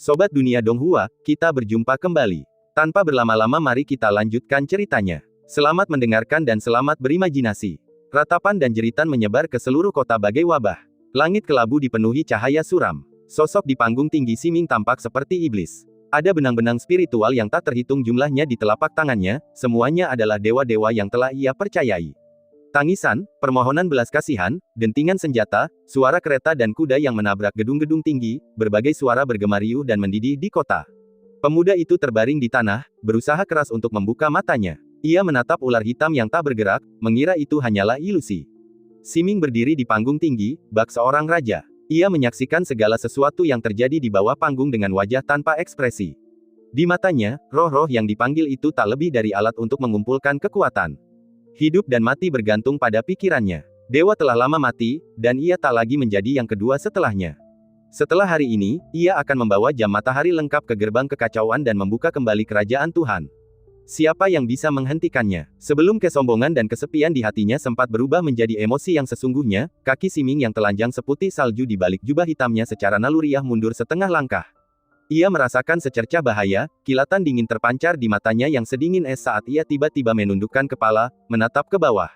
Sobat Dunia Donghua, kita berjumpa kembali. Tanpa berlama-lama mari kita lanjutkan ceritanya. Selamat mendengarkan dan selamat berimajinasi. Ratapan dan jeritan menyebar ke seluruh kota bagai wabah. Langit kelabu dipenuhi cahaya suram. Sosok di panggung tinggi Siming tampak seperti iblis. Ada benang-benang spiritual yang tak terhitung jumlahnya di telapak tangannya, semuanya adalah dewa-dewa yang telah ia percayai. Tangisan, permohonan belas kasihan, dentingan senjata, suara kereta dan kuda yang menabrak gedung-gedung tinggi, berbagai suara bergema riuh dan mendidih di kota. Pemuda itu terbaring di tanah, berusaha keras untuk membuka matanya. Ia menatap ular hitam yang tak bergerak, mengira itu hanyalah ilusi. Siming berdiri di panggung tinggi, bak seorang raja. Ia menyaksikan segala sesuatu yang terjadi di bawah panggung dengan wajah tanpa ekspresi. Di matanya, roh-roh yang dipanggil itu tak lebih dari alat untuk mengumpulkan kekuatan. Hidup dan mati bergantung pada pikirannya. Dewa telah lama mati, dan ia tak lagi menjadi yang kedua setelahnya. Setelah hari ini, ia akan membawa jam matahari lengkap ke gerbang kekacauan dan membuka kembali kerajaan Tuhan. Siapa yang bisa menghentikannya? Sebelum kesombongan dan kesepian di hatinya sempat berubah menjadi emosi yang sesungguhnya, kaki Siming yang telanjang seputih salju di balik jubah hitamnya secara naluriah mundur setengah langkah. Ia merasakan secercah bahaya, kilatan dingin terpancar di matanya yang sedingin es saat ia tiba-tiba menundukkan kepala, menatap ke bawah.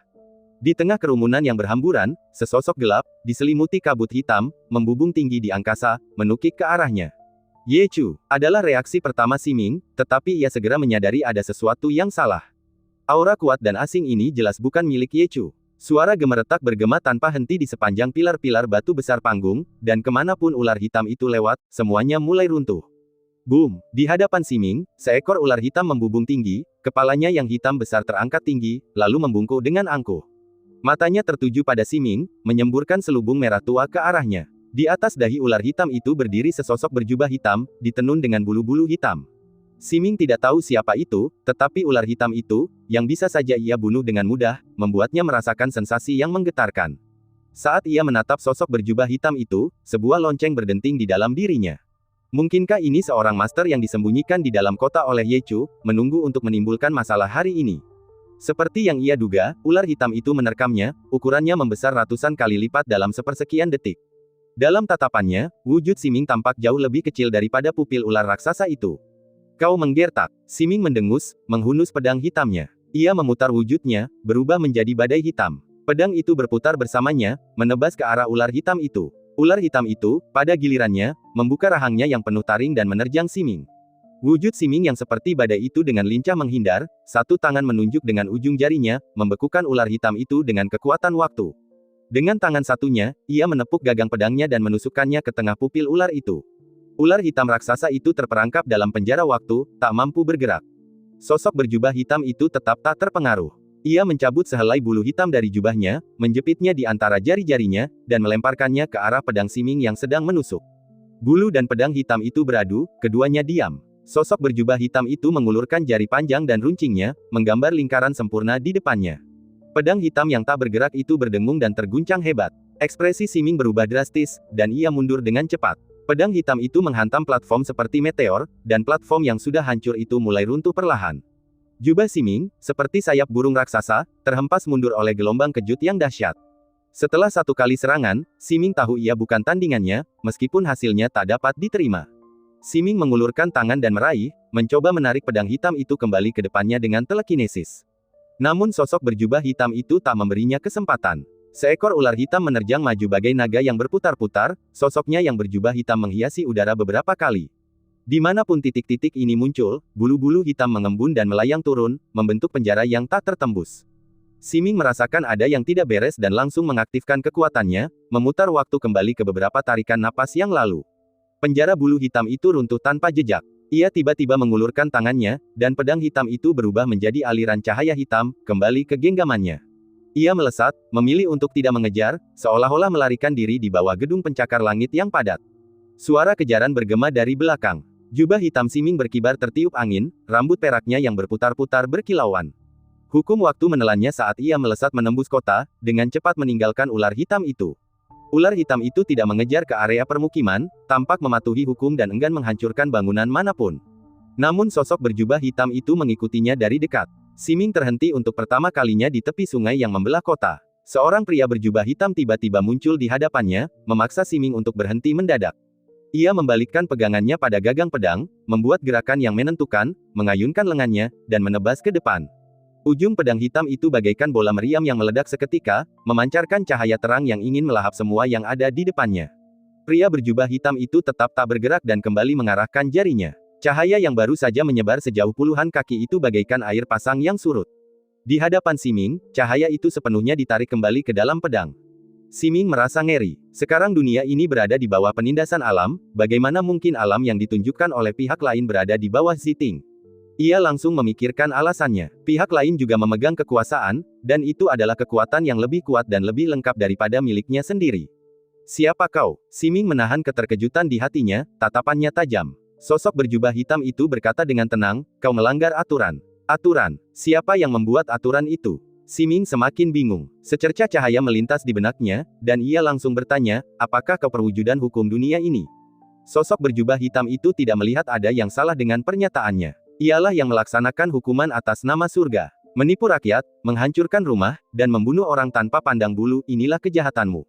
Di tengah kerumunan yang berhamburan, sesosok gelap, diselimuti kabut hitam, membubung tinggi di angkasa, menukik ke arahnya. Ye Chu, adalah reaksi pertama Siming, tetapi ia segera menyadari ada sesuatu yang salah. Aura kuat dan asing ini jelas bukan milik Ye Chu. Suara gemeretak bergema tanpa henti di sepanjang pilar-pilar batu besar panggung, dan kemanapun ular hitam itu lewat, semuanya mulai runtuh. Boom! Di hadapan Siming, seekor ular hitam membubung tinggi, kepalanya yang hitam besar terangkat tinggi, lalu membungkuk dengan angkuh. Matanya tertuju pada Siming, menyemburkan selubung merah tua ke arahnya. Di atas dahi ular hitam itu berdiri sesosok berjubah hitam, ditenun dengan bulu-bulu hitam. Siming tidak tahu siapa itu, tetapi ular hitam itu, yang bisa saja ia bunuh dengan mudah, membuatnya merasakan sensasi yang menggetarkan. Saat ia menatap sosok berjubah hitam itu, sebuah lonceng berdenting di dalam dirinya. Mungkinkah ini seorang master yang disembunyikan di dalam kota oleh Ye Chu, menunggu untuk menimbulkan masalah hari ini? Seperti yang ia duga, ular hitam itu menerkamnya, ukurannya membesar ratusan kali lipat dalam sepersekian detik. Dalam tatapannya, wujud Siming tampak jauh lebih kecil daripada pupil ular raksasa itu. Kau menggertak. Siming mendengus, menghunus pedang hitamnya. Ia memutar wujudnya, berubah menjadi badai hitam. Pedang itu berputar bersamanya, menebas ke arah ular hitam itu. Ular hitam itu, pada gilirannya, membuka rahangnya yang penuh taring dan menerjang Siming. Wujud Siming yang seperti badai itu dengan lincah menghindar, satu tangan menunjuk dengan ujung jarinya, membekukan ular hitam itu dengan kekuatan waktu. Dengan tangan satunya, ia menepuk gagang pedangnya dan menusukkannya ke tengah pupil ular itu. Ular hitam raksasa itu terperangkap dalam penjara waktu, tak mampu bergerak. Sosok berjubah hitam itu tetap tak terpengaruh. Ia mencabut sehelai bulu hitam dari jubahnya, menjepitnya di antara jari-jarinya, dan melemparkannya ke arah pedang Siming yang sedang menusuk. Bulu dan pedang hitam itu beradu, keduanya diam. Sosok berjubah hitam itu mengulurkan jari panjang dan runcingnya, menggambar lingkaran sempurna di depannya. Pedang hitam yang tak bergerak itu berdengung dan terguncang hebat. Ekspresi Siming berubah drastis, dan ia mundur dengan cepat. Pedang hitam itu menghantam platform seperti meteor, dan platform yang sudah hancur itu mulai runtuh perlahan. Jubah Siming, seperti sayap burung raksasa, terhempas mundur oleh gelombang kejut yang dahsyat. Setelah satu kali serangan, Siming tahu ia bukan tandingannya, meskipun hasilnya tak dapat diterima. Siming mengulurkan tangan dan meraih, mencoba menarik pedang hitam itu kembali ke depannya dengan telekinesis. Namun sosok berjubah hitam itu tak memberinya kesempatan. Seekor ular hitam menerjang maju bagai naga yang berputar-putar, sosoknya yang berjubah hitam menghiasi udara beberapa kali. Dimanapun titik-titik ini muncul, bulu-bulu hitam mengembun dan melayang turun, membentuk penjara yang tak tertembus. Siming merasakan ada yang tidak beres dan langsung mengaktifkan kekuatannya, memutar waktu kembali ke beberapa tarikan napas yang lalu. Penjara bulu hitam itu runtuh tanpa jejak. Ia tiba-tiba mengulurkan tangannya, dan pedang hitam itu berubah menjadi aliran cahaya hitam, kembali ke genggamannya. Ia melesat, memilih untuk tidak mengejar, seolah-olah melarikan diri di bawah gedung pencakar langit yang padat. Suara kejaran bergema dari belakang. Jubah hitam Siming berkibar tertiup angin, rambut peraknya yang berputar-putar berkilauan. Hukum waktu menelannya saat ia melesat menembus kota, dengan cepat meninggalkan ular hitam itu. Ular hitam itu tidak mengejar ke area permukiman, tampak mematuhi hukum dan enggan menghancurkan bangunan manapun. Namun sosok berjubah hitam itu mengikutinya dari dekat. Siming terhenti untuk pertama kalinya di tepi sungai yang membelah kota. Seorang pria berjubah hitam tiba-tiba muncul di hadapannya, memaksa Siming untuk berhenti mendadak. Ia membalikkan pegangannya pada gagang pedang, membuat gerakan yang menentukan, mengayunkan lengannya, dan menebas ke depan. Ujung pedang hitam itu bagaikan bola meriam yang meledak seketika, memancarkan cahaya terang yang ingin melahap semua yang ada di depannya. Pria berjubah hitam itu tetap tak bergerak dan kembali mengarahkan jarinya. Cahaya yang baru saja menyebar sejauh puluhan kaki itu bagaikan air pasang yang surut. Di hadapan Siming, cahaya itu sepenuhnya ditarik kembali ke dalam pedang. Siming merasa ngeri. Sekarang dunia ini berada di bawah penindasan alam, bagaimana mungkin alam yang ditunjukkan oleh pihak lain berada di bawah Ziting? Ia langsung memikirkan alasannya. Pihak lain juga memegang kekuasaan, dan itu adalah kekuatan yang lebih kuat dan lebih lengkap daripada miliknya sendiri. Siapa kau? Siming menahan keterkejutan di hatinya, tatapannya tajam. Sosok berjubah hitam itu berkata dengan tenang, kau melanggar aturan. Aturan? Siapa yang membuat aturan itu? Siming semakin bingung. Secercah cahaya melintas di benaknya, dan ia langsung bertanya, apakah kau perwujudan hukum dunia ini? Sosok berjubah hitam itu tidak melihat ada yang salah dengan pernyataannya. Ialah yang melaksanakan hukuman atas nama surga. Menipu rakyat, menghancurkan rumah, dan membunuh orang tanpa pandang bulu, inilah kejahatanmu.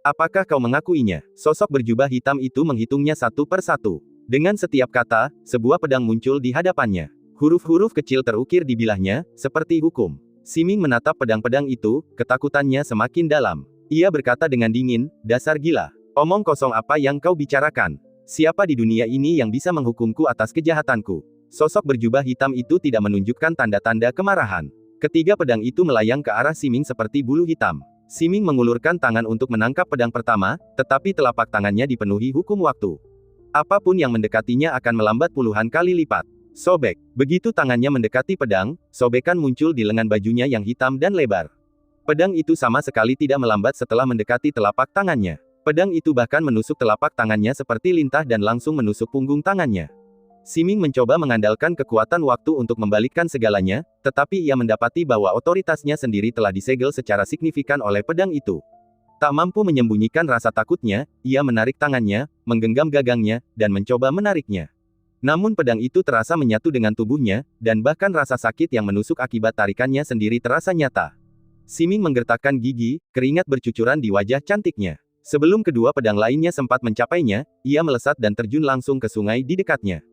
Apakah kau mengakuinya? Sosok berjubah hitam itu menghitungnya satu per satu. Dengan setiap kata, sebuah pedang muncul di hadapannya. Huruf-huruf kecil terukir di bilahnya, seperti hukum. Siming menatap pedang-pedang itu, ketakutannya semakin dalam. Ia berkata dengan dingin, dasar gila. Omong kosong apa yang kau bicarakan? Siapa di dunia ini yang bisa menghukumku atas kejahatanku? Sosok berjubah hitam itu tidak menunjukkan tanda-tanda kemarahan. Ketiga pedang itu melayang ke arah Siming seperti bulu hitam. Siming mengulurkan tangan untuk menangkap pedang pertama, tetapi telapak tangannya dipenuhi hukum waktu. Apapun yang mendekatinya akan melambat puluhan kali lipat. Sobek. Begitu tangannya mendekati pedang, sobekan muncul di lengan bajunya yang hitam dan lebar. Pedang itu sama sekali tidak melambat setelah mendekati telapak tangannya. Pedang itu bahkan menusuk telapak tangannya seperti lintah dan langsung menusuk punggung tangannya. Siming mencoba mengandalkan kekuatan waktu untuk membalikkan segalanya, tetapi ia mendapati bahwa otoritasnya sendiri telah disegel secara signifikan oleh pedang itu. Tak mampu menyembunyikan rasa takutnya, ia menarik tangannya, menggenggam gagangnya, dan mencoba menariknya. Namun pedang itu terasa menyatu dengan tubuhnya, dan bahkan rasa sakit yang menusuk akibat tarikannya sendiri terasa nyata. Siming menggertakkan gigi, keringat bercucuran di wajah cantiknya. Sebelum kedua pedang lainnya sempat mencapainya, ia melesat dan terjun langsung ke sungai di dekatnya.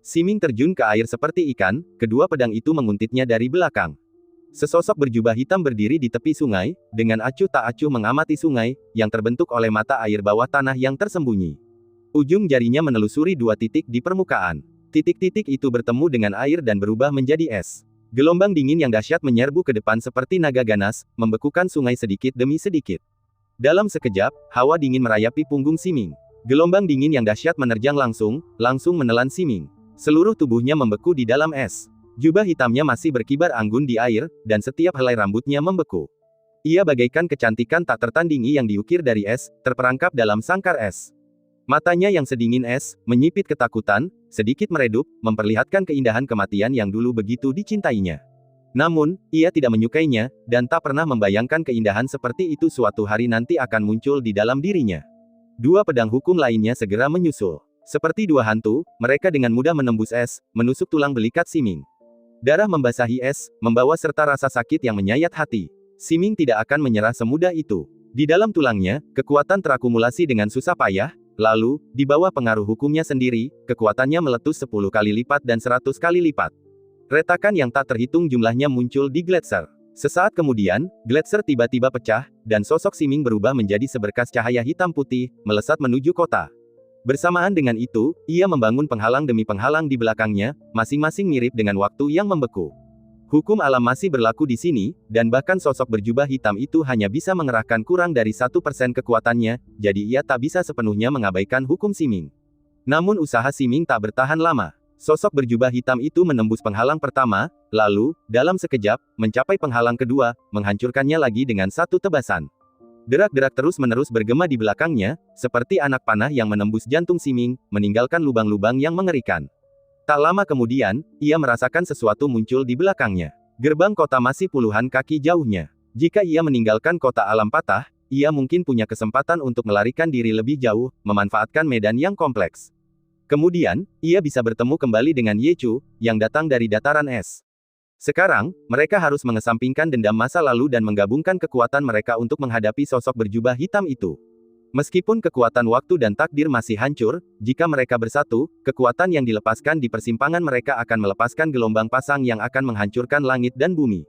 Siming terjun ke air seperti ikan, kedua pedang itu menguntitnya dari belakang. Sesosok berjubah hitam berdiri di tepi sungai, dengan acuh tak acuh mengamati sungai, yang terbentuk oleh mata air bawah tanah yang tersembunyi. Ujung jarinya menelusuri dua titik di permukaan. Titik-titik itu bertemu dengan air dan berubah menjadi es. Gelombang dingin yang dahsyat menyerbu ke depan seperti naga ganas, membekukan sungai sedikit demi sedikit. Dalam sekejap, hawa dingin merayapi punggung Siming. Gelombang dingin yang dahsyat menerjang langsung menelan Siming. Seluruh tubuhnya membeku di dalam es. Jubah hitamnya masih berkibar anggun di air, dan setiap helai rambutnya membeku. Ia bagaikan kecantikan tak tertandingi yang diukir dari es, terperangkap dalam sangkar es. Matanya yang sedingin es, menyipit ketakutan, sedikit meredup, memperlihatkan keindahan kematian yang dulu begitu dicintainya. Namun, ia tidak menyukainya, dan tak pernah membayangkan keindahan seperti itu suatu hari nanti akan muncul di dalam dirinya. Dua pedang hukum lainnya segera menyusul. Seperti dua hantu, mereka dengan mudah menembus es, menusuk tulang belikat Siming. Darah membasahi es, membawa serta rasa sakit yang menyayat hati. Siming tidak akan menyerah semudah itu. Di dalam tulangnya, kekuatan terakumulasi dengan susah payah, lalu, di bawah pengaruh hukumnya sendiri, kekuatannya meletus 10 kali lipat dan 100 kali lipat. Retakan yang tak terhitung jumlahnya muncul di gletser. Sesaat kemudian, gletser tiba-tiba pecah, dan sosok Siming berubah menjadi seberkas cahaya hitam putih, melesat menuju kota. Bersamaan dengan itu, ia membangun penghalang demi penghalang di belakangnya, masing-masing mirip dengan waktu yang membeku. Hukum alam masih berlaku di sini, dan bahkan sosok berjubah hitam itu hanya bisa mengerahkan kurang dari 1% kekuatannya, jadi ia tak bisa sepenuhnya mengabaikan hukum Siming. Namun usaha Siming tak bertahan lama. Sosok berjubah hitam itu menembus penghalang pertama, lalu, dalam sekejap, mencapai penghalang kedua, menghancurkannya lagi dengan satu tebasan. Derak-derak terus-menerus bergema di belakangnya, seperti anak panah yang menembus jantung Siming, meninggalkan lubang-lubang yang mengerikan. Tak lama kemudian, ia merasakan sesuatu muncul di belakangnya. Gerbang kota masih puluhan kaki jauhnya. Jika ia meninggalkan kota alam patah, ia mungkin punya kesempatan untuk melarikan diri lebih jauh, memanfaatkan medan yang kompleks. Kemudian, ia bisa bertemu kembali dengan Ye Chu, yang datang dari dataran es. Sekarang, mereka harus mengesampingkan dendam masa lalu dan menggabungkan kekuatan mereka untuk menghadapi sosok berjubah hitam itu. Meskipun kekuatan waktu dan takdir masih hancur, jika mereka bersatu, kekuatan yang dilepaskan di persimpangan mereka akan melepaskan gelombang pasang yang akan menghancurkan langit dan bumi.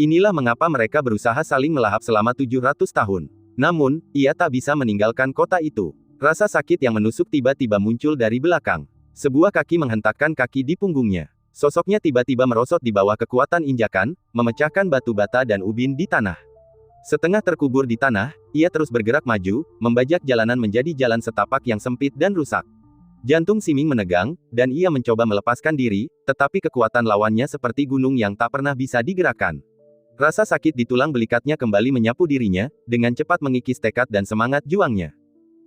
Inilah mengapa mereka berusaha saling melahap selama 700 tahun. Namun, ia tak bisa meninggalkan kota itu. Rasa sakit yang menusuk tiba-tiba muncul dari belakang. Sebuah kaki menghentakkan kaki di punggungnya. Sosoknya tiba-tiba merosot di bawah kekuatan injakan, memecahkan batu bata dan ubin di tanah. Setengah terkubur di tanah, ia terus bergerak maju, membajak jalanan menjadi jalan setapak yang sempit dan rusak. Jantung Siming menegang, dan ia mencoba melepaskan diri, tetapi kekuatan lawannya seperti gunung yang tak pernah bisa digerakkan. Rasa sakit di tulang belikatnya kembali menyapu dirinya, dengan cepat mengikis tekad dan semangat juangnya.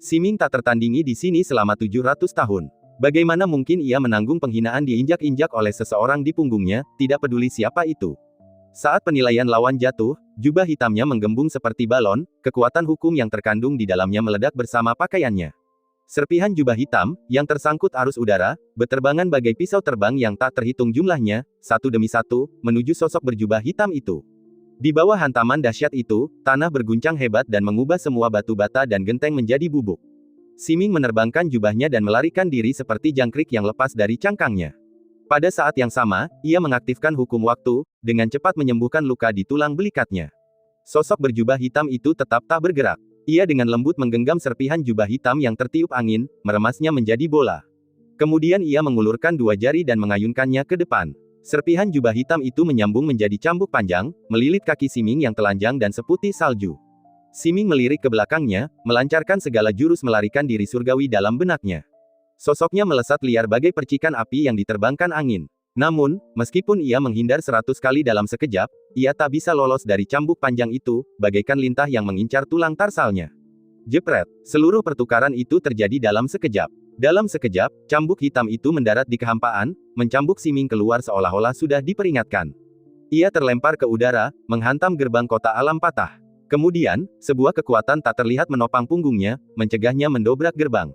Siming tak tertandingi di sini selama 700 tahun. Bagaimana mungkin ia menanggung penghinaan diinjak-injak oleh seseorang di punggungnya, tidak peduli siapa itu. Saat penilaian lawan jatuh, jubah hitamnya menggembung seperti balon, kekuatan hukum yang terkandung di dalamnya meledak bersama pakaiannya. Serpihan jubah hitam, yang tersangkut arus udara, beterbangan bagai pisau terbang yang tak terhitung jumlahnya, satu demi satu, menuju sosok berjubah hitam itu. Di bawah hantaman dahsyat itu, tanah berguncang hebat dan mengubah semua batu bata dan genteng menjadi bubuk. Siming menerbangkan jubahnya dan melarikan diri seperti jangkrik yang lepas dari cangkangnya. Pada saat yang sama, ia mengaktifkan hukum waktu, dengan cepat menyembuhkan luka di tulang belikatnya. Sosok berjubah hitam itu tetap tak bergerak. Ia dengan lembut menggenggam serpihan jubah hitam yang tertiup angin, meremasnya menjadi bola. Kemudian ia mengulurkan dua jari dan mengayunkannya ke depan. Serpihan jubah hitam itu menyambung menjadi cambuk panjang, melilit kaki Siming yang telanjang dan seputih salju. Siming melirik ke belakangnya, melancarkan segala jurus melarikan diri surgawi dalam benaknya. Sosoknya melesat liar bagai percikan api yang diterbangkan angin. Namun, meskipun ia menghindar 100 kali dalam sekejap, ia tak bisa lolos dari cambuk panjang itu, bagaikan lintah yang mengincar tulang tarsalnya. Jepret! Seluruh pertukaran itu terjadi dalam sekejap. Dalam sekejap, cambuk hitam itu mendarat di kehampaan, mencambuk Siming keluar seolah-olah sudah diperingatkan. Ia terlempar ke udara, menghantam gerbang kota alam patah. Kemudian, sebuah kekuatan tak terlihat menopang punggungnya, mencegahnya mendobrak gerbang.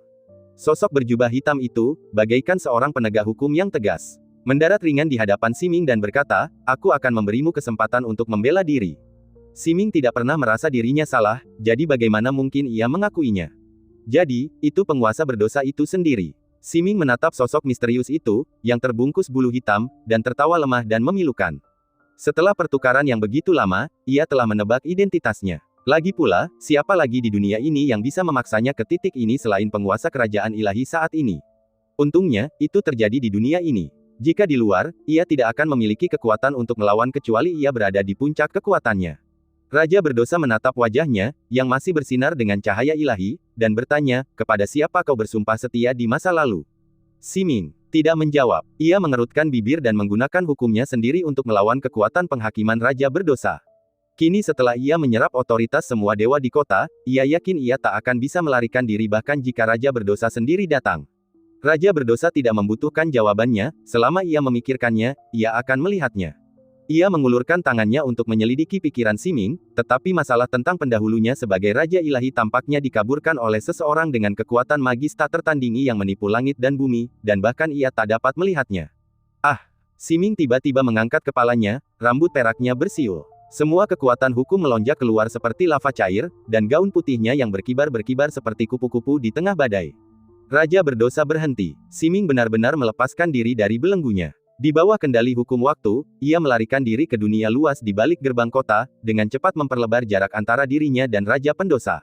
Sosok berjubah hitam itu, bagaikan seorang penegak hukum yang tegas, mendarat ringan di hadapan Siming dan berkata, "Aku akan memberimu kesempatan untuk membela diri." Siming tidak pernah merasa dirinya salah, jadi bagaimana mungkin ia mengakuinya? Jadi, itu penguasa berdosa itu sendiri. Siming menatap sosok misterius itu, yang terbungkus bulu hitam, dan tertawa lemah dan memilukan. Setelah pertukaran yang begitu lama, ia telah menebak identitasnya. Lagi pula, siapa lagi di dunia ini yang bisa memaksanya ke titik ini selain penguasa kerajaan ilahi saat ini? Untungnya, itu terjadi di dunia ini. Jika di luar, ia tidak akan memiliki kekuatan untuk melawan kecuali ia berada di puncak kekuatannya. Raja berdosa menatap wajahnya, yang masih bersinar dengan cahaya ilahi, dan bertanya, "Kepada siapa kau bersumpah setia di masa lalu?" Siming tidak menjawab. Ia mengerutkan bibir dan menggunakan hukumnya sendiri untuk melawan kekuatan penghakiman Raja berdosa. Kini setelah ia menyerap otoritas semua dewa di kota, ia yakin ia tak akan bisa melarikan diri bahkan jika Raja berdosa sendiri datang. Raja berdosa tidak membutuhkan jawabannya, selama ia memikirkannya, ia akan melihatnya. Ia mengulurkan tangannya untuk menyelidiki pikiran Siming, tetapi masalah tentang pendahulunya sebagai Raja Ilahi tampaknya dikaburkan oleh seseorang dengan kekuatan magis tak tertandingi yang menipu langit dan bumi, dan bahkan ia tak dapat melihatnya. Ah! Siming tiba-tiba mengangkat kepalanya, rambut peraknya bersiul. Semua kekuatan hukum melonjak keluar seperti lava cair, dan gaun putihnya yang berkibar-berkibar seperti kupu-kupu di tengah badai. Raja berdosa berhenti. Siming benar-benar melepaskan diri dari belenggunya. Di bawah kendali hukum waktu, ia melarikan diri ke dunia luas di balik gerbang kota, dengan cepat memperlebar jarak antara dirinya dan Raja Pendosa.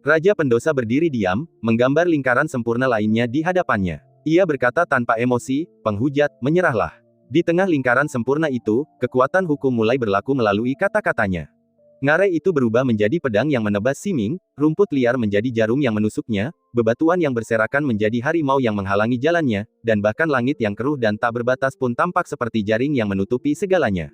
Raja Pendosa berdiri diam, menggambar lingkaran sempurna lainnya di hadapannya. Ia berkata tanpa emosi, "Penghujat, menyerahlah." Di tengah lingkaran sempurna itu, kekuatan hukum mulai berlaku melalui kata-katanya. Ngarai itu berubah menjadi pedang yang menebas Siming, rumput liar menjadi jarum yang menusuknya, bebatuan yang berserakan menjadi harimau yang menghalangi jalannya, dan bahkan langit yang keruh dan tak berbatas pun tampak seperti jaring yang menutupi segalanya.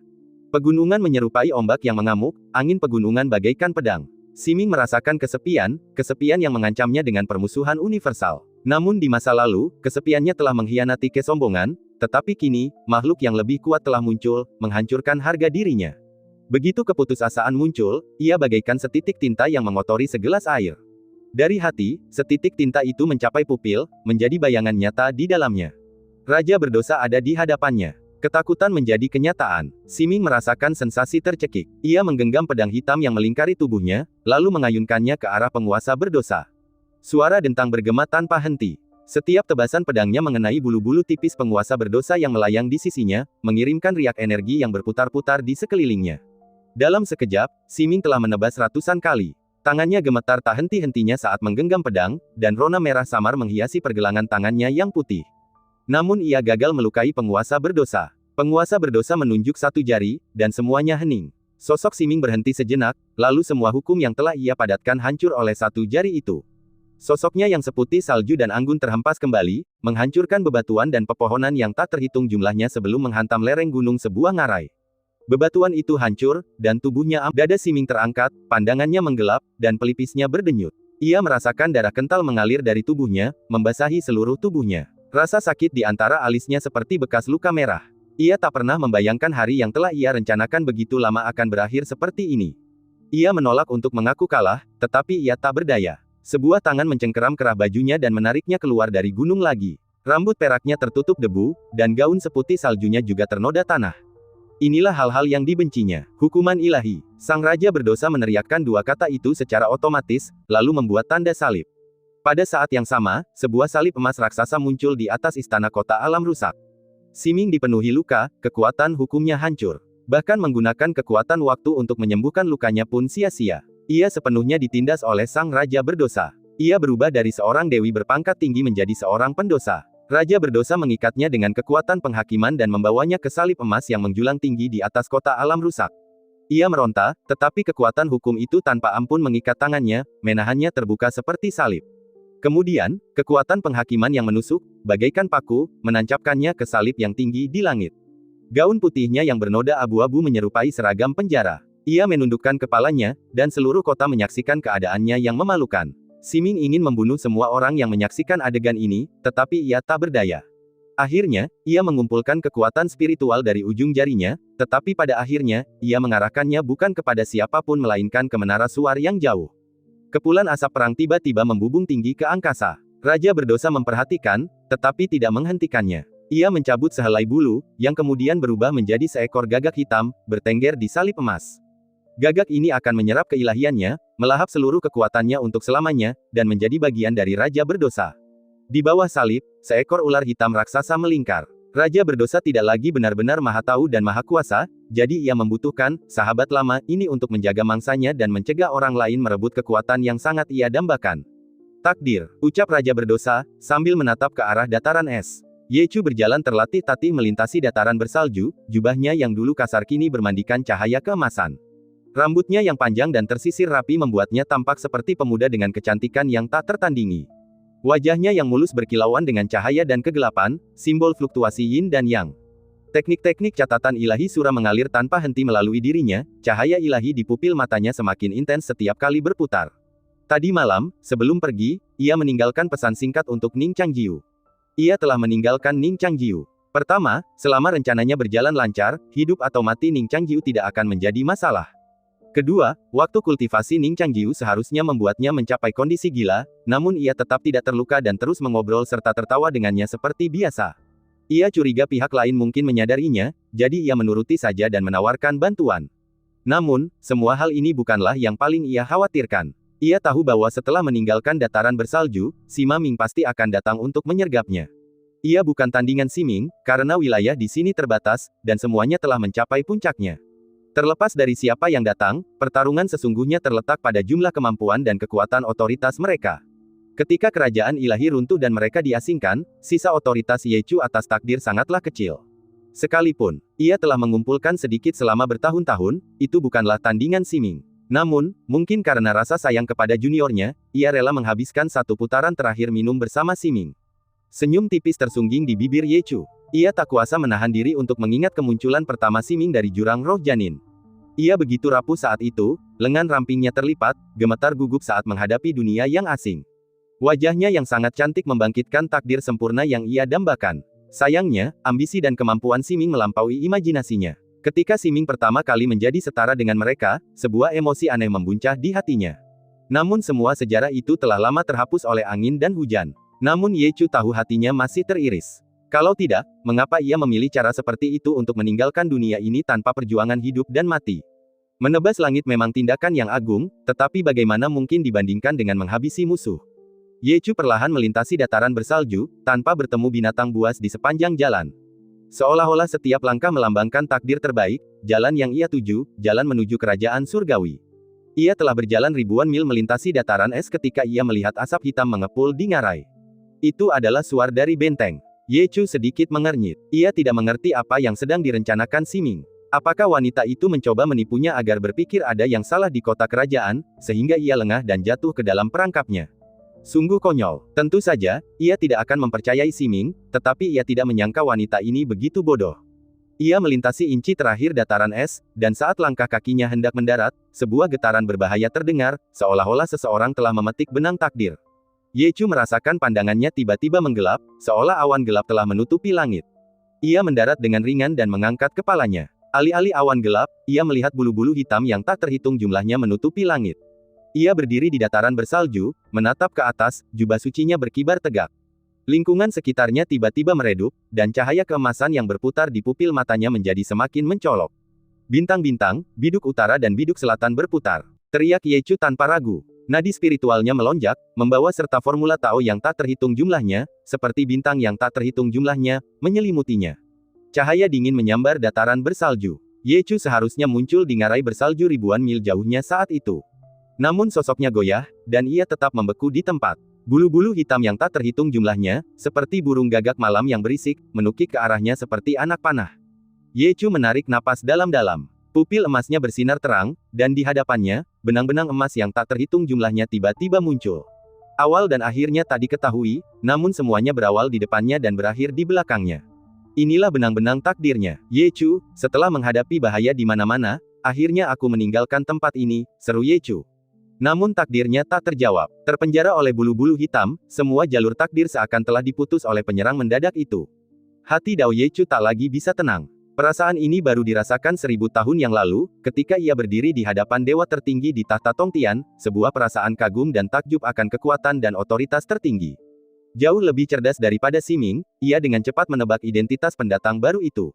Pegunungan menyerupai ombak yang mengamuk, angin pegunungan bagaikan pedang. Siming merasakan kesepian, kesepian yang mengancamnya dengan permusuhan universal. Namun di masa lalu, kesepiannya telah mengkhianati kesombongan, tetapi kini, makhluk yang lebih kuat telah muncul, menghancurkan harga dirinya. Begitu keputusasaan muncul, ia bagaikan setitik tinta yang mengotori segelas air. Dari hati, setitik tinta itu mencapai pupil, menjadi bayangan nyata di dalamnya. Raja berdosa ada di hadapannya. Ketakutan menjadi kenyataan. Siming merasakan sensasi tercekik. Ia menggenggam pedang hitam yang melingkari tubuhnya, lalu mengayunkannya ke arah penguasa berdosa. Suara dentang bergema tanpa henti. Setiap tebasan pedangnya mengenai bulu-bulu tipis penguasa berdosa yang melayang di sisinya, mengirimkan riak energi yang berputar-putar di sekelilingnya. Dalam sekejap, Siming telah menebas ratusan kali. Tangannya gemetar tak henti-hentinya saat menggenggam pedang, dan rona merah samar menghiasi pergelangan tangannya yang putih. Namun ia gagal melukai penguasa berdosa. Penguasa berdosa menunjuk satu jari, dan semuanya hening. Sosok Siming berhenti sejenak, lalu semua hukum yang telah ia padatkan hancur oleh satu jari itu. Sosoknya yang seputih salju dan anggun terhempas kembali, menghancurkan bebatuan dan pepohonan yang tak terhitung jumlahnya sebelum menghantam lereng gunung sebuah ngarai. Bebatuan itu hancur, dan tubuhnya dada Siming terangkat, pandangannya menggelap, dan pelipisnya berdenyut. Ia merasakan darah kental mengalir dari tubuhnya, membasahi seluruh tubuhnya. Rasa sakit di antara alisnya seperti bekas luka merah. Ia tak pernah membayangkan hari yang telah ia rencanakan begitu lama akan berakhir seperti ini. Ia menolak untuk mengaku kalah, tetapi ia tak berdaya. Sebuah tangan mencengkeram kerah bajunya dan menariknya keluar dari gunung lagi. Rambut peraknya tertutup debu, dan gaun seputih saljunya juga ternoda tanah. Inilah hal-hal yang dibencinya. Hukuman ilahi. Sang raja berdosa meneriakkan dua kata itu secara otomatis, lalu membuat tanda salib. Pada saat yang sama, sebuah salib emas raksasa muncul di atas istana kota alam rusak. Siming dipenuhi luka, kekuatan hukumnya hancur. Bahkan menggunakan kekuatan waktu untuk menyembuhkan lukanya pun sia-sia. Ia sepenuhnya ditindas oleh sang raja berdosa. Ia berubah dari seorang dewi berpangkat tinggi menjadi seorang pendosa. Raja berdosa mengikatnya dengan kekuatan penghakiman dan membawanya ke salib emas yang menjulang tinggi di atas kota alam rusak. Ia meronta, tetapi kekuatan hukum itu tanpa ampun mengikat tangannya, menahannya terbuka seperti salib. Kemudian, kekuatan penghakiman yang menusuk, bagaikan paku, menancapkannya ke salib yang tinggi di langit. Gaun putihnya yang bernoda abu-abu menyerupai seragam penjara. Ia menundukkan kepalanya, dan seluruh kota menyaksikan keadaannya yang memalukan. Siming ingin membunuh semua orang yang menyaksikan adegan ini, tetapi ia tak berdaya. Akhirnya, ia mengumpulkan kekuatan spiritual dari ujung jarinya, tetapi pada akhirnya, ia mengarahkannya bukan kepada siapapun melainkan ke menara suar yang jauh. Kepulan asap perang tiba-tiba membubung tinggi ke angkasa. Raja berdosa memperhatikan, tetapi tidak menghentikannya. Ia mencabut sehelai bulu, yang kemudian berubah menjadi seekor gagak hitam, bertengger di salib emas. Gagak ini akan menyerap keilahiannya, melahap seluruh kekuatannya untuk selamanya, dan menjadi bagian dari Raja berdosa. Di bawah salib, seekor ular hitam raksasa melingkar. Raja berdosa tidak lagi benar-benar maha tahu dan maha kuasa, jadi ia membutuhkan sahabat lama ini untuk menjaga mangsanya dan mencegah orang lain merebut kekuatan yang sangat ia dambakan. Takdir, ucap Raja berdosa, sambil menatap ke arah dataran es. Yechu berjalan terlatih-tatih melintasi dataran bersalju, jubahnya yang dulu kasar kini bermandikan cahaya keemasan. Rambutnya yang panjang dan tersisir rapi membuatnya tampak seperti pemuda dengan kecantikan yang tak tertandingi. Wajahnya yang mulus berkilauan dengan cahaya dan kegelapan, simbol fluktuasi yin dan yang. Teknik-teknik catatan ilahi sura mengalir tanpa henti melalui dirinya, cahaya ilahi di pupil matanya semakin intens setiap kali berputar. Tadi malam, sebelum pergi, ia meninggalkan pesan singkat untuk Ning Changjiu. Ia telah meninggalkan Ning Changjiu. Pertama, selama rencananya berjalan lancar, hidup atau mati Ning Changjiu tidak akan menjadi masalah. Kedua, waktu kultivasi Ning Changjiu seharusnya membuatnya mencapai kondisi gila, namun ia tetap tidak terluka dan terus mengobrol serta tertawa dengannya seperti biasa. Ia curiga pihak lain mungkin menyadarinya, jadi ia menuruti saja dan menawarkan bantuan. Namun, semua hal ini bukanlah yang paling ia khawatirkan. Ia tahu bahwa setelah meninggalkan dataran bersalju, Sima Ming pasti akan datang untuk menyergapnya. Ia bukan tandingan Siming, karena wilayah di sini terbatas, dan semuanya telah mencapai puncaknya. Terlepas dari siapa yang datang, pertarungan sesungguhnya terletak pada jumlah kemampuan dan kekuatan otoritas mereka. Ketika kerajaan ilahi runtuh dan mereka diasingkan, sisa otoritas Yechu atas takdir sangatlah kecil. Sekalipun ia telah mengumpulkan sedikit selama bertahun-tahun, itu bukanlah tandingan Siming. Namun, mungkin karena rasa sayang kepada juniornya, ia rela menghabiskan satu putaran terakhir minum bersama Siming. Senyum tipis tersungging di bibir Yechu. Ia tak kuasa menahan diri untuk mengingat kemunculan pertama Siming dari jurang roh janin. Ia begitu rapuh saat itu, lengan rampingnya terlipat, gemetar gugup saat menghadapi dunia yang asing. Wajahnya yang sangat cantik membangkitkan takdir sempurna yang ia dambakan. Sayangnya, ambisi dan kemampuan Siming melampaui imajinasinya. Ketika Siming pertama kali menjadi setara dengan mereka, sebuah emosi aneh membuncah di hatinya. Namun semua sejarah itu telah lama terhapus oleh angin dan hujan. Namun Yechu tahu hatinya masih teriris. Kalau tidak, mengapa ia memilih cara seperti itu untuk meninggalkan dunia ini tanpa perjuangan hidup dan mati? Menebas langit memang tindakan yang agung, tetapi bagaimana mungkin dibandingkan dengan menghabisi musuh? Ye Chu perlahan melintasi dataran bersalju, tanpa bertemu binatang buas di sepanjang jalan. Seolah-olah setiap langkah melambangkan takdir terbaik, jalan yang ia tuju, jalan menuju kerajaan surgawi. Ia telah berjalan ribuan mil melintasi dataran es ketika ia melihat asap hitam mengepul di ngarai. Itu adalah suar dari benteng. Ye Chu sedikit mengernyit. Ia tidak mengerti apa yang sedang direncanakan Siming. Apakah wanita itu mencoba menipunya agar berpikir ada yang salah di kota kerajaan, sehingga ia lengah dan jatuh ke dalam perangkapnya? Sungguh konyol. Tentu saja, ia tidak akan mempercayai Siming, tetapi ia tidak menyangka wanita ini begitu bodoh. Ia melintasi inci terakhir dataran es, dan saat langkah kakinya hendak mendarat, sebuah getaran berbahaya terdengar, seolah-olah seseorang telah memetik benang takdir. Ye Chu merasakan pandangannya tiba-tiba menggelap, seolah awan gelap telah menutupi langit. Ia mendarat dengan ringan dan mengangkat kepalanya. Alih-alih awan gelap, ia melihat bulu-bulu hitam yang tak terhitung jumlahnya menutupi langit. Ia berdiri di dataran bersalju, menatap ke atas, jubah sucinya berkibar tegak. Lingkungan sekitarnya tiba-tiba meredup, dan cahaya keemasan yang berputar di pupil matanya menjadi semakin mencolok. Bintang-bintang, biduk utara dan biduk selatan berputar. Teriak Ye Chu tanpa ragu. Nadi spiritualnya melonjak, membawa serta formula Tao yang tak terhitung jumlahnya, seperti bintang yang tak terhitung jumlahnya, menyelimutinya. Cahaya dingin menyambar dataran bersalju. Ye Chu seharusnya muncul di ngarai bersalju ribuan mil jauhnya saat itu. Namun sosoknya goyah, dan ia tetap membeku di tempat. Bulu-bulu hitam yang tak terhitung jumlahnya, seperti burung gagak malam yang berisik, menukik ke arahnya seperti anak panah. Ye Chu menarik napas dalam-dalam. Pupil emasnya bersinar terang, dan di hadapannya, benang-benang emas yang tak terhitung jumlahnya tiba-tiba muncul. Awal dan akhirnya tak diketahui, namun semuanya berawal di depannya dan berakhir di belakangnya. Inilah benang-benang takdirnya. Ye Chu, setelah menghadapi bahaya di mana-mana, akhirnya aku meninggalkan tempat ini, seru Ye Chu. Namun takdirnya tak terjawab. Terpenjara oleh bulu-bulu hitam, semua jalur takdir seakan telah diputus oleh penyerang mendadak itu. Hati Dao Ye Chu tak lagi bisa tenang. Perasaan ini baru dirasakan 1000 tahun yang lalu, ketika ia berdiri di hadapan dewa tertinggi di tahta Tongtian, sebuah perasaan kagum dan takjub akan kekuatan dan otoritas tertinggi. Jauh lebih cerdas daripada Siming, ia dengan cepat menebak identitas pendatang baru itu.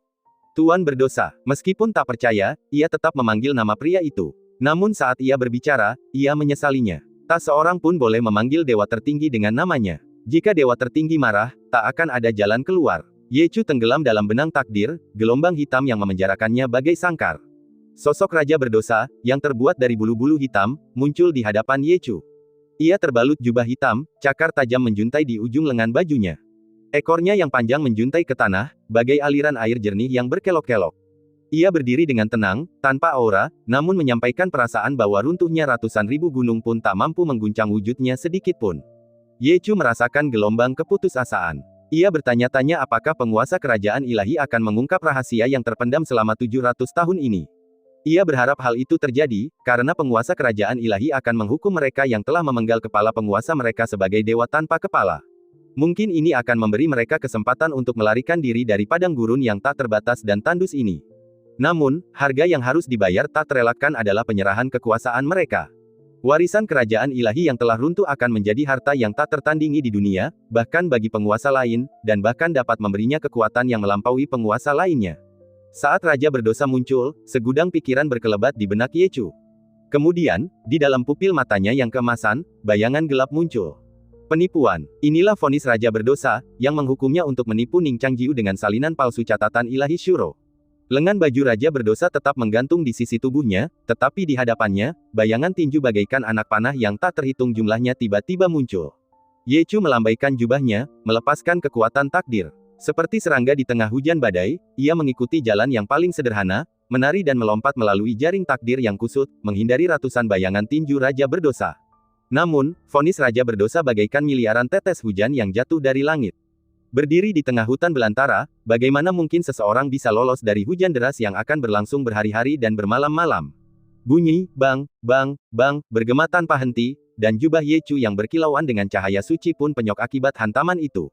Tuan berdosa. Meskipun tak percaya, ia tetap memanggil nama pria itu. Namun saat ia berbicara, ia menyesalinya. Tak seorang pun boleh memanggil dewa tertinggi dengan namanya. Jika dewa tertinggi marah, tak akan ada jalan keluar. Ye Chu tenggelam dalam benang takdir, gelombang hitam yang memenjarakannya bagai sangkar. Sosok raja berdosa, yang terbuat dari bulu-bulu hitam, muncul di hadapan Ye Chu. Ia terbalut jubah hitam, cakar tajam menjuntai di ujung lengan bajunya. Ekornya yang panjang menjuntai ke tanah, bagai aliran air jernih yang berkelok-kelok. Ia berdiri dengan tenang, tanpa aura, namun menyampaikan perasaan bahwa runtuhnya ratusan ribu gunung pun tak mampu mengguncang wujudnya sedikit pun. Ye Chu merasakan gelombang keputusasaan. Ia bertanya-tanya apakah penguasa kerajaan ilahi akan mengungkap rahasia yang terpendam selama 700 tahun ini. Ia berharap hal itu terjadi, karena penguasa kerajaan ilahi akan menghukum mereka yang telah memenggal kepala penguasa mereka sebagai dewa tanpa kepala. Mungkin ini akan memberi mereka kesempatan untuk melarikan diri dari padang gurun yang tak terbatas dan tandus ini. Namun, harga yang harus dibayar tak terelakkan adalah penyerahan kekuasaan mereka. Warisan kerajaan ilahi yang telah runtuh akan menjadi harta yang tak tertandingi di dunia, bahkan bagi penguasa lain, dan bahkan dapat memberinya kekuatan yang melampaui penguasa lainnya. Saat raja berdosa muncul, segudang pikiran berkelebat di benak Ye Chu. Kemudian, di dalam pupil matanya yang keemasan, bayangan gelap muncul. Penipuan. Inilah vonis raja berdosa, yang menghukumnya untuk menipu Ning Changjiu dengan salinan palsu catatan ilahi Shuro. Lengan baju raja berdosa tetap menggantung di sisi tubuhnya, tetapi di hadapannya, bayangan tinju bagaikan anak panah yang tak terhitung jumlahnya tiba-tiba muncul. Ye Chu melambaikan jubahnya, melepaskan kekuatan takdir. Seperti serangga di tengah hujan badai, ia mengikuti jalan yang paling sederhana, menari dan melompat melalui jaring takdir yang kusut, menghindari ratusan bayangan tinju raja berdosa. Namun, vonis raja berdosa bagaikan miliaran tetes hujan yang jatuh dari langit. Berdiri di tengah hutan belantara, bagaimana mungkin seseorang bisa lolos dari hujan deras yang akan berlangsung berhari-hari dan bermalam-malam? Bunyi, bang, bang, bang, bergema tanpa henti, dan jubah Ye Chu yang berkilauan dengan cahaya suci pun penyok akibat hantaman itu.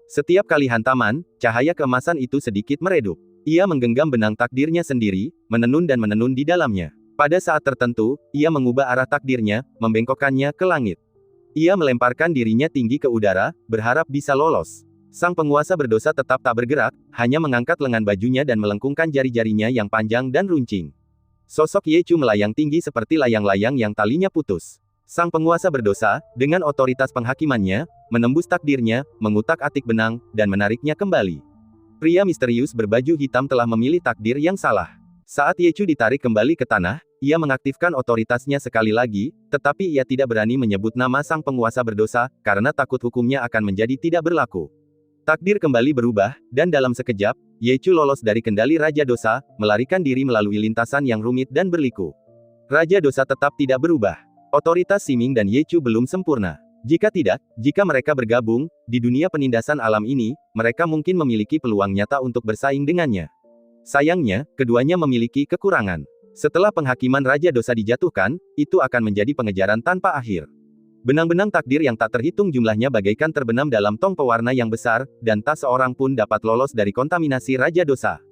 Setiap kali hantaman, cahaya keemasan itu sedikit meredup. Ia menggenggam benang takdirnya sendiri, menenun dan menenun di dalamnya. Pada saat tertentu, ia mengubah arah takdirnya, membengkokkannya ke langit. Ia melemparkan dirinya tinggi ke udara, berharap bisa lolos. Sang penguasa berdosa tetap tak bergerak, hanya mengangkat lengan bajunya dan melengkungkan jari-jarinya yang panjang dan runcing. Sosok Ye Chu melayang tinggi seperti layang-layang yang talinya putus. Sang penguasa berdosa, dengan otoritas penghakimannya, menembus takdirnya, mengutak-atik benang, dan menariknya kembali. Pria misterius berbaju hitam telah memilih takdir yang salah. Saat Yechu ditarik kembali ke tanah, ia mengaktifkan otoritasnya sekali lagi, tetapi ia tidak berani menyebut nama sang penguasa berdosa, karena takut hukumnya akan menjadi tidak berlaku. Takdir kembali berubah, dan dalam sekejap, Yechu lolos dari kendali Raja Dosa, melarikan diri melalui lintasan yang rumit dan berliku. Raja Dosa tetap tidak berubah. Otoritas Siming dan Yechu belum sempurna. Jika tidak, jika mereka bergabung, di dunia penindasan alam ini, mereka mungkin memiliki peluang nyata untuk bersaing dengannya. Sayangnya, keduanya memiliki kekurangan. Setelah penghakiman Raja Dosa dijatuhkan, itu akan menjadi pengejaran tanpa akhir. Benang-benang takdir yang tak terhitung jumlahnya bagaikan terbenam dalam tong pewarna yang besar, dan tak seorang pun dapat lolos dari kontaminasi Raja Dosa.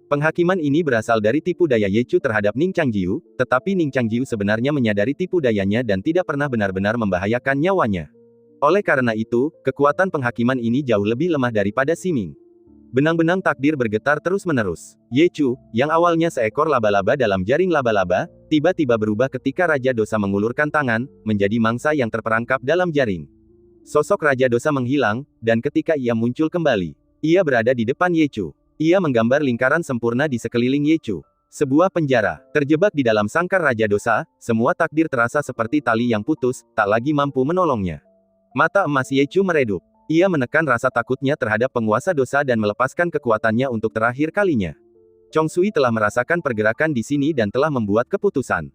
Penghakiman ini berasal dari tipu daya Yechu terhadap Ning Changjiu, tetapi Ning Changjiu sebenarnya menyadari tipu dayanya dan tidak pernah benar-benar membahayakan nyawanya. Oleh karena itu, kekuatan penghakiman ini jauh lebih lemah daripada Siming. Benang-benang takdir bergetar terus-menerus. Yechu, yang awalnya seekor laba-laba dalam jaring laba-laba, tiba-tiba berubah ketika Raja Dosa mengulurkan tangan, menjadi mangsa yang terperangkap dalam jaring. Sosok Raja Dosa menghilang, dan ketika ia muncul kembali, ia berada di depan Yechu. Ia menggambar lingkaran sempurna di sekeliling Yechu. Sebuah penjara, terjebak di dalam sangkar Raja Dosa, semua takdir terasa seperti tali yang putus, tak lagi mampu menolongnya. Mata emas Yechu meredup. Ia menekan rasa takutnya terhadap penguasa dosa dan melepaskan kekuatannya untuk terakhir kalinya. Chong Sui telah merasakan pergerakan di sini dan telah membuat keputusan.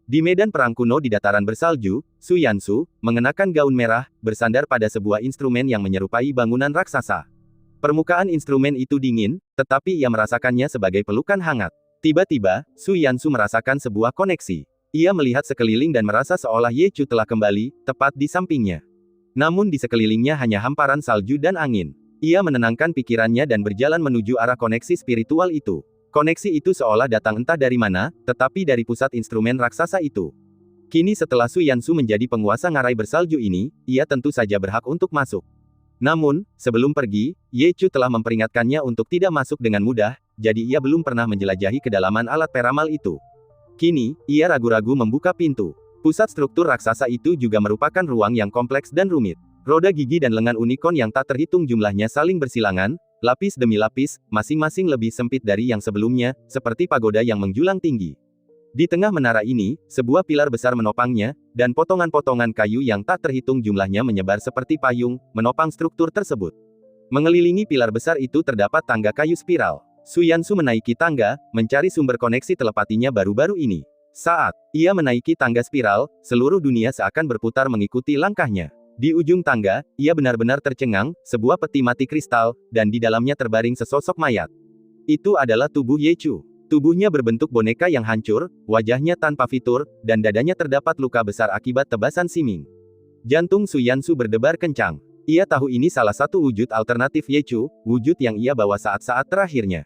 Di medan perang kuno di dataran bersalju, Su Yansu, mengenakan gaun merah, bersandar pada sebuah instrumen yang menyerupai bangunan raksasa. Permukaan instrumen itu dingin, tetapi ia merasakannya sebagai pelukan hangat. Tiba-tiba, Su Yansu merasakan sebuah koneksi. Ia melihat sekeliling dan merasa seolah Yechu telah kembali, tepat di sampingnya. Namun di sekelilingnya hanya hamparan salju dan angin. Ia menenangkan pikirannya dan berjalan menuju arah koneksi spiritual itu. Koneksi itu seolah datang entah dari mana, tetapi dari pusat instrumen raksasa itu. Kini setelah Su Yansu menjadi penguasa ngarai bersalju ini, ia tentu saja berhak untuk masuk. Namun, sebelum pergi, Yechu telah memperingatkannya untuk tidak masuk dengan mudah, jadi ia belum pernah menjelajahi kedalaman alat peramal itu. Kini, ia ragu-ragu membuka pintu. Pusat struktur raksasa itu juga merupakan ruang yang kompleks dan rumit. Roda gigi dan lengan unicorn yang tak terhitung jumlahnya saling bersilangan, lapis demi lapis, masing-masing lebih sempit dari yang sebelumnya, seperti pagoda yang menjulang tinggi. Di tengah menara ini, sebuah pilar besar menopangnya, dan potongan-potongan kayu yang tak terhitung jumlahnya menyebar seperti payung, menopang struktur tersebut. Mengelilingi pilar besar itu terdapat tangga kayu spiral. Su Yansu menaiki tangga, mencari sumber koneksi telepatinya baru-baru ini. Saat ia menaiki tangga spiral, seluruh dunia seakan berputar mengikuti langkahnya. Di ujung tangga, ia benar-benar tercengang, sebuah peti mati kristal, dan di dalamnya terbaring sesosok mayat. Itu adalah tubuh Yechu. Tubuhnya berbentuk boneka yang hancur, wajahnya tanpa fitur, dan dadanya terdapat luka besar akibat tebasan Siming. Jantung Su Yansu berdebar kencang. Ia tahu ini salah satu wujud alternatif Yechu, wujud yang ia bawa saat-saat terakhirnya.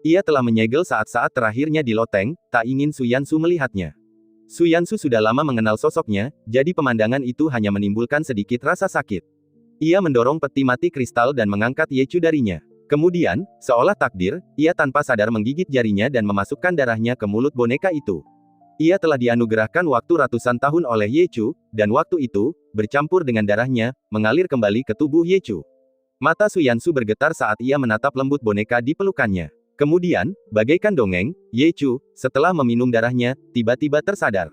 Ia telah menyegel saat-saat terakhirnya di loteng, tak ingin Su Yansu melihatnya. Su Yansu sudah lama mengenal sosoknya, jadi pemandangan itu hanya menimbulkan sedikit rasa sakit. Ia mendorong peti mati kristal dan mengangkat Yechu darinya. Kemudian, seolah takdir, ia tanpa sadar menggigit jarinya dan memasukkan darahnya ke mulut boneka itu. Ia telah dianugerahkan waktu ratusan tahun oleh Yechu, dan waktu itu, bercampur dengan darahnya, mengalir kembali ke tubuh Yechu. Mata Su Yansu bergetar saat ia menatap lembut boneka di pelukannya. Kemudian, bagaikan dongeng, Yechu, setelah meminum darahnya, tiba-tiba tersadar.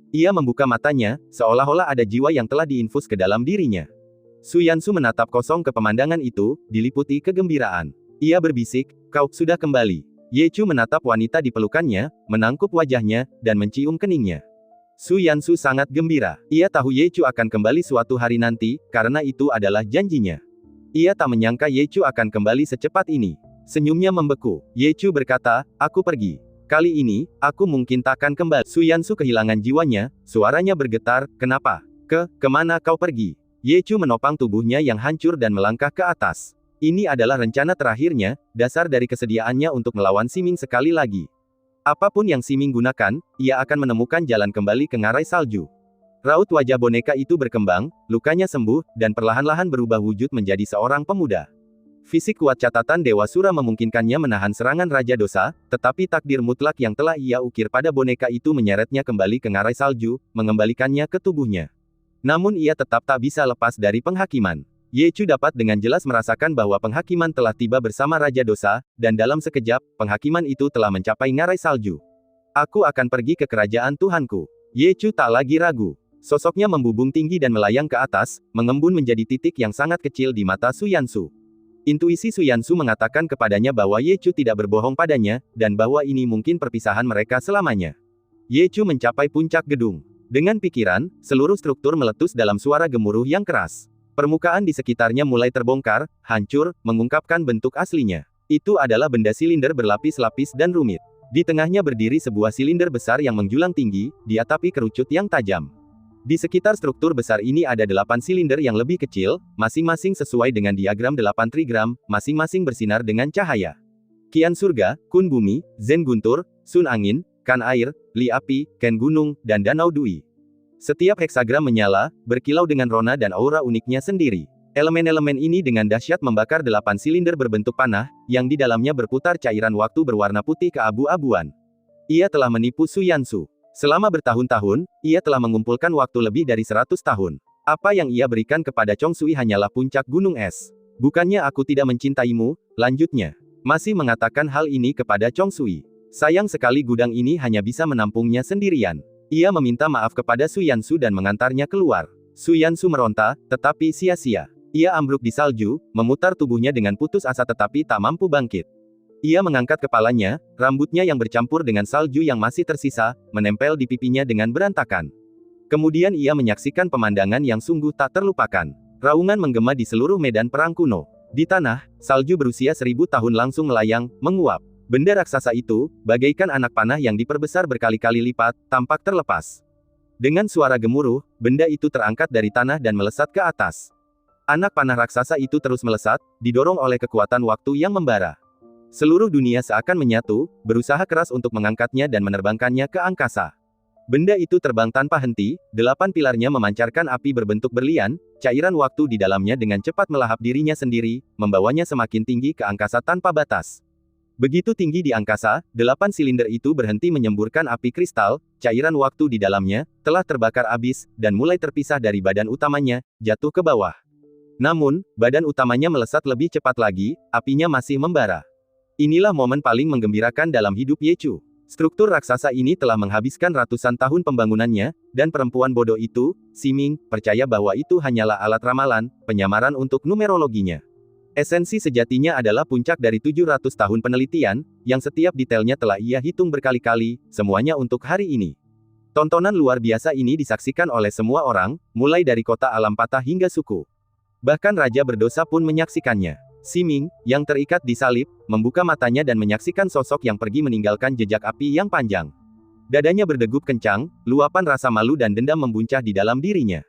Ia membuka matanya, seolah-olah ada jiwa yang telah diinfus ke dalam dirinya. Su Yansu menatap kosong ke pemandangan itu, diliputi kegembiraan. Ia berbisik, "Kau sudah kembali." Yechu menatap wanita di pelukannya, menangkup wajahnya, dan mencium keningnya. Su Yansu sangat gembira. Ia tahu Yechu akan kembali suatu hari nanti, karena itu adalah janjinya. Ia tak menyangka Yechu akan kembali secepat ini. Senyumnya membeku. Yechu berkata, "Aku pergi. Kali ini, aku mungkin takkan kembali." Su Yansu kehilangan jiwanya, suaranya bergetar, "Kenapa? Kemana kau pergi?" Yechu menopang tubuhnya yang hancur dan melangkah ke atas. Ini adalah rencana terakhirnya, dasar dari kesediaannya untuk melawan Siming sekali lagi. Apapun yang Siming gunakan, ia akan menemukan jalan kembali ke ngarai salju. Raut wajah boneka itu berkembang, lukanya sembuh, dan perlahan-lahan berubah wujud menjadi seorang pemuda. Fisik kuat catatan Dewa Sura memungkinkannya menahan serangan Raja Dosa, tetapi takdir mutlak yang telah ia ukir pada boneka itu menyeretnya kembali ke ngarai salju, mengembalikannya ke tubuhnya. Namun ia tetap tak bisa lepas dari penghakiman. Ye Chu dapat dengan jelas merasakan bahwa penghakiman telah tiba bersama Raja Dosa, dan dalam sekejap, penghakiman itu telah mencapai ngarai salju. Aku akan pergi ke kerajaan Tuhanku. Ye Chu tak lagi ragu. Sosoknya membubung tinggi dan melayang ke atas, mengembun menjadi titik yang sangat kecil di mata Su Yansu. Intuisi Su Yansu mengatakan kepadanya bahwa Ye Chu tidak berbohong padanya, dan bahwa ini mungkin perpisahan mereka selamanya. Ye Chu mencapai puncak gedung. Dengan pikiran, seluruh struktur meletus dalam suara gemuruh yang keras. Permukaan di sekitarnya mulai terbongkar, hancur, mengungkapkan bentuk aslinya. Itu adalah benda silinder berlapis-lapis dan rumit. Di tengahnya berdiri sebuah silinder besar yang menjulang tinggi, diatapi kerucut yang tajam. Di sekitar struktur besar ini ada 8 silinder yang lebih kecil, masing-masing sesuai dengan diagram 8 trigram, masing-masing bersinar dengan cahaya. Qian surga, Kun bumi, Zen guntur, Sun angin, Kan air, Li api, Ken gunung, dan Danau dui. Setiap heksagram menyala, berkilau dengan rona dan aura uniknya sendiri. Elemen-elemen ini dengan dahsyat membakar 8 silinder berbentuk panah, yang di dalamnya berputar cairan waktu berwarna putih keabu-abuan. Ia telah menipu Su Yansu. Selama bertahun-tahun, ia telah mengumpulkan waktu lebih dari 100 tahun. Apa yang ia berikan kepada Chong Sui hanyalah puncak gunung es. Bukannya aku tidak mencintaimu, lanjutnya. Masih mengatakan hal ini kepada Chong Sui. Sayang sekali gudang ini hanya bisa menampungnya sendirian. Ia meminta maaf kepada Su Yansu dan mengantarnya keluar. Su Yansu meronta, tetapi sia-sia. Ia ambruk di salju, memutar tubuhnya dengan putus asa tetapi tak mampu bangkit. Ia mengangkat kepalanya, rambutnya yang bercampur dengan salju yang masih tersisa, menempel di pipinya dengan berantakan. Kemudian ia menyaksikan pemandangan yang sungguh tak terlupakan. Raungan menggema di seluruh medan perang kuno. Di tanah, salju berusia 1000 tahun langsung melayang, menguap. Benda raksasa itu, bagaikan anak panah yang diperbesar berkali-kali lipat, tampak terlepas. Dengan suara gemuruh, benda itu terangkat dari tanah dan melesat ke atas. Anak panah raksasa itu terus melesat, didorong oleh kekuatan waktu yang membara. Seluruh dunia seakan menyatu, berusaha keras untuk mengangkatnya dan menerbangkannya ke angkasa. Benda itu terbang tanpa henti, 8 pilarnya memancarkan api berbentuk berlian, cairan waktu di dalamnya dengan cepat melahap dirinya sendiri, membawanya semakin tinggi ke angkasa tanpa batas. Begitu tinggi di angkasa, 8 silinder itu berhenti menyemburkan api kristal, cairan waktu di dalamnya, telah terbakar habis, dan mulai terpisah dari badan utamanya, jatuh ke bawah. Namun, badan utamanya melesat lebih cepat lagi, apinya masih membara. Inilah momen paling menggembirakan dalam hidup Ye Chu. Struktur raksasa ini telah menghabiskan ratusan tahun pembangunannya, dan perempuan bodoh itu, Siming, percaya bahwa itu hanyalah alat ramalan, penyamaran untuk numerologinya. Esensi sejatinya adalah puncak dari 700 tahun penelitian, yang setiap detailnya telah ia hitung berkali-kali, semuanya untuk hari ini. Tontonan luar biasa ini disaksikan oleh semua orang, mulai dari kota alam patah hingga suku. Bahkan Raja berdosa pun menyaksikannya. Siming, yang terikat di salib, membuka matanya dan menyaksikan sosok yang pergi meninggalkan jejak api yang panjang. Dadanya berdegup kencang, luapan rasa malu dan dendam membuncah di dalam dirinya.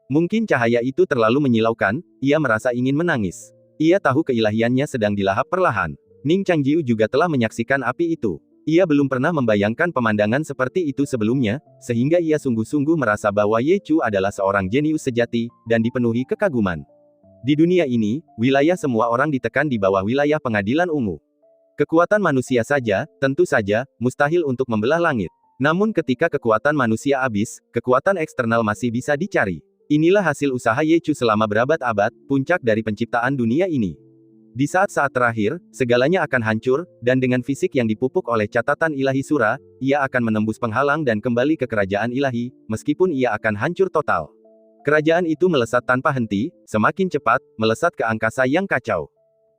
Mungkin cahaya itu terlalu menyilaukan, ia merasa ingin menangis. Ia tahu keilahiannya sedang dilahap perlahan. Ning Changjiu juga telah menyaksikan api itu. Ia belum pernah membayangkan pemandangan seperti itu sebelumnya, sehingga ia sungguh-sungguh merasa bahwa Ye Chu adalah seorang jenius sejati, dan dipenuhi kekaguman. Di dunia ini, wilayah semua orang ditekan di bawah wilayah pengadilan ungu. Kekuatan manusia saja, tentu saja, mustahil untuk membelah langit. Namun ketika kekuatan manusia habis, kekuatan eksternal masih bisa dicari. Inilah hasil usaha Ye Chu selama berabad-abad, puncak dari penciptaan dunia ini. Di saat-saat terakhir, segalanya akan hancur, dan dengan fisik yang dipupuk oleh catatan ilahi Sura, ia akan menembus penghalang dan kembali ke kerajaan ilahi, meskipun ia akan hancur total. Kerajaan itu melesat tanpa henti, semakin cepat, melesat ke angkasa yang kacau.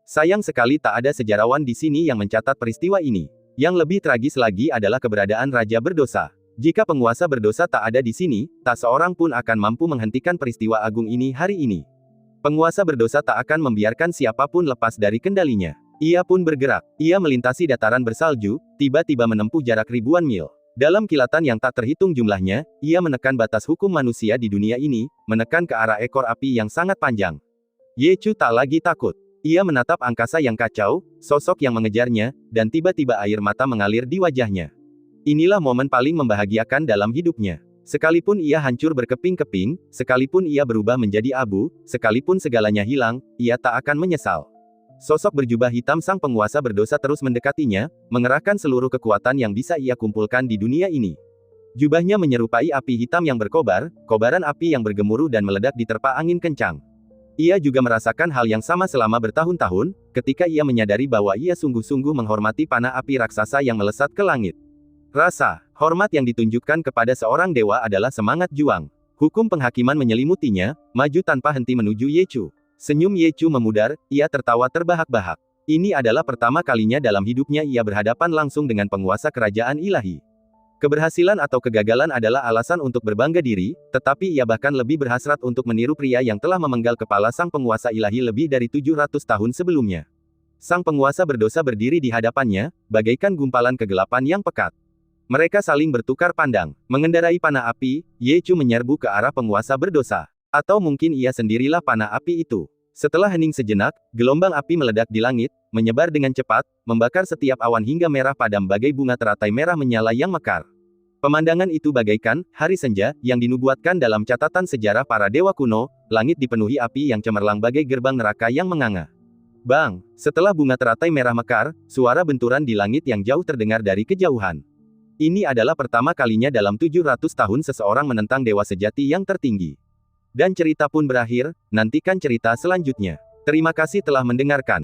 Sayang sekali tak ada sejarawan di sini yang mencatat peristiwa ini. Yang lebih tragis lagi adalah keberadaan Raja berdosa. Jika penguasa berdosa tak ada di sini, tak seorang pun akan mampu menghentikan peristiwa agung ini hari ini. Penguasa berdosa tak akan membiarkan siapapun lepas dari kendalinya. Ia pun bergerak. Ia melintasi dataran bersalju, tiba-tiba menempuh jarak ribuan mil. Dalam kilatan yang tak terhitung jumlahnya, ia menekan batas hukum manusia di dunia ini, menekan ke arah ekor api yang sangat panjang. Ye Chu tak lagi takut. Ia menatap angkasa yang kacau, sosok yang mengejarnya, dan tiba-tiba air mata mengalir di wajahnya. Inilah momen paling membahagiakan dalam hidupnya. Sekalipun ia hancur berkeping-keping, sekalipun ia berubah menjadi abu, sekalipun segalanya hilang, ia tak akan menyesal. Sosok berjubah hitam sang penguasa berdosa terus mendekatinya, mengerahkan seluruh kekuatan yang bisa ia kumpulkan di dunia ini. Jubahnya menyerupai api hitam yang berkobar, kobaran api yang bergemuruh dan meledak diterpa angin kencang. Ia juga merasakan hal yang sama selama bertahun-tahun, ketika ia menyadari bahwa ia sungguh-sungguh menghormati panah api raksasa yang melesat ke langit. Rasa hormat yang ditunjukkan kepada seorang dewa adalah semangat juang. Hukum penghakiman menyelimutinya, maju tanpa henti menuju Yechu. Senyum Yechu memudar, ia tertawa terbahak-bahak. Ini adalah pertama kalinya dalam hidupnya ia berhadapan langsung dengan penguasa kerajaan ilahi. Keberhasilan atau kegagalan adalah alasan untuk berbangga diri, tetapi ia bahkan lebih berhasrat untuk meniru pria yang telah memenggal kepala sang penguasa ilahi lebih dari 700 tahun sebelumnya. Sang penguasa berdosa berdiri di hadapannya, bagaikan gumpalan kegelapan yang pekat. Mereka saling bertukar pandang. Mengendarai panah api, Yechu menyerbu ke arah penguasa berdosa. Atau mungkin ia sendirilah panah api itu. Setelah hening sejenak, gelombang api meledak di langit, menyebar dengan cepat, membakar setiap awan hingga merah padam bagai bunga teratai merah menyala yang mekar. Pemandangan itu bagaikan hari senja yang dinubuatkan dalam catatan sejarah para dewa kuno. Langit dipenuhi api yang cemerlang bagai gerbang neraka yang menganga. Bang! Setelah bunga teratai merah mekar, suara benturan di langit yang jauh terdengar dari kejauhan. Ini adalah pertama kalinya dalam 700 tahun seseorang menentang dewa sejati yang tertinggi. Dan cerita pun berakhir, nantikan cerita selanjutnya. Terima kasih telah mendengarkan.